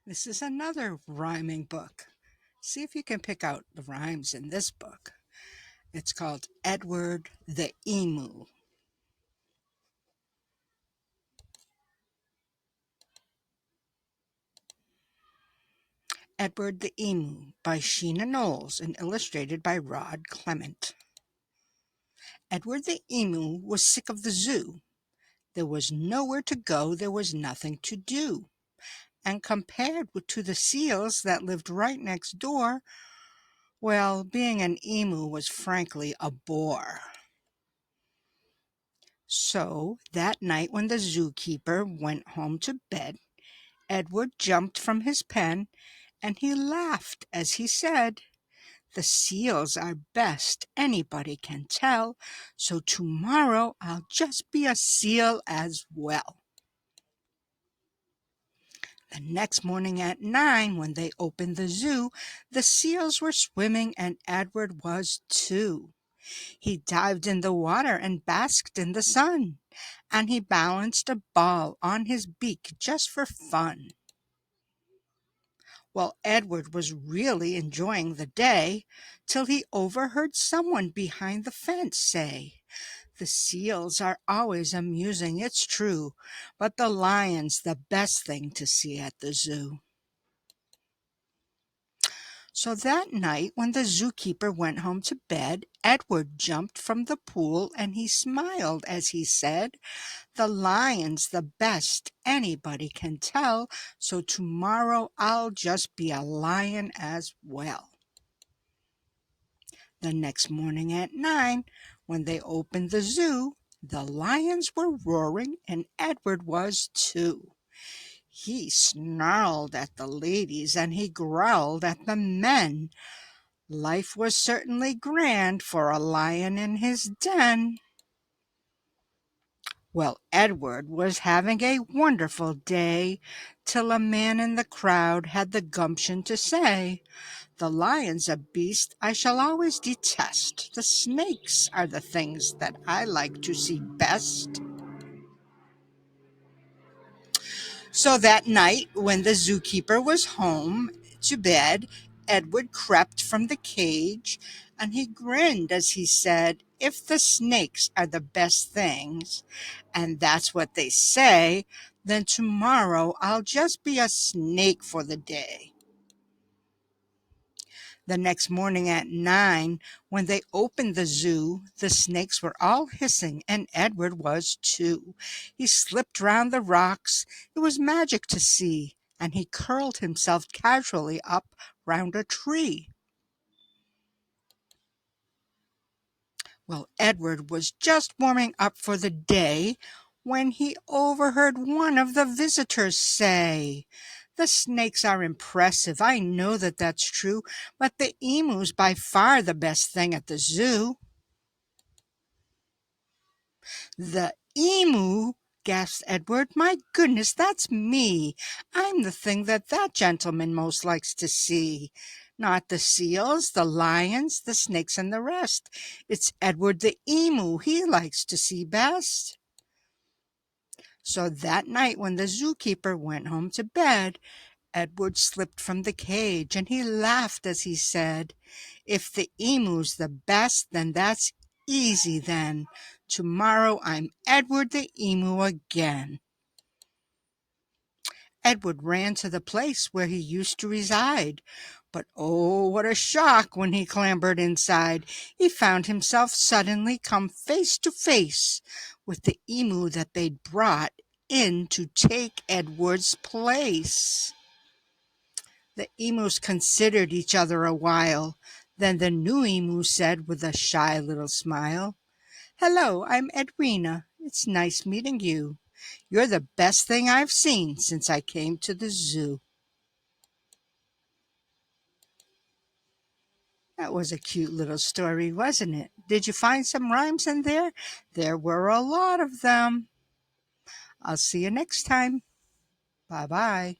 This is another rhyming book. See if you can pick out the rhymes in this book. It's called Edward the Emu. Edward the Emu by Sheena Knowles and illustrated by Rod Clement. Edward the Emu was sick of the zoo. There was nowhere to go, there was nothing to do. And to the seals that lived right next door, well, being an emu was frankly a bore. So that night when the zookeeper went home to bed, Edward jumped from his pen and he laughed as he said, "The seals are best, anybody can tell, so tomorrow I'll just be a seal as well." The next morning at 9, when they opened the zoo, the seals were swimming and Edward was too. He dived in the water and basked in the sun, and he balanced a ball on his beak just for fun. Well, Edward was really enjoying the day till he overheard someone behind the fence say, "The seals are always amusing, it's true, but the lion's the best thing to see at the zoo." So that night when the zookeeper went home to bed, Edward jumped from the pool and he smiled as he said, "The lion's the best, anybody can tell, so tomorrow I'll just be a lion as well." The next morning at 9, when they opened the zoo, the lions were roaring and Edward was too. He snarled at the ladies and he growled at the men. Life was certainly grand for a lion in his den. Well, Edward was having a wonderful day till a man in the crowd had the gumption to say, "The lion's a beast I shall always detest. The snakes are the things that I like to see best." So that night, when the zookeeper was home to bed, Edward crept from the cage and he grinned as he said, "If the snakes are the best things, and that's what they say, then tomorrow I'll just be a snake for the day." The next morning at 9, when they opened the zoo, the snakes were all hissing, and Edward was too. He slipped round the rocks. It was magic to see, and he curled himself casually up round a tree. Well, Edward was just warming up for the day when he overheard one of the visitors say, "The snakes are impressive, I know that that's true, but the emu's by far the best thing at the zoo." "The emu!" gasped Edward. "My goodness, that's me. I'm the thing that gentleman most likes to see. Not the seals, the lions, the snakes, and the rest. It's Edward the emu he likes to see best." So that night when the zookeeper went home to bed, Edward slipped from the cage and he laughed as he said, "If the emu's the best, then that's easy then. Tomorrow I'm Edward the emu again." Edward ran to the place where he used to reside, but oh, what a shock when he clambered inside. He found himself suddenly come face to face with the emu that they'd brought in to take Edward's place. The emus considered each other a while. Then the new emu said with a shy little smile, "Hello, I'm Edwina. It's nice meeting you. You're the best thing I've seen since I came to the zoo." That was a cute little story, wasn't it? Did you find some rhymes in there? There were a lot of them. I'll see you next time. Bye-bye.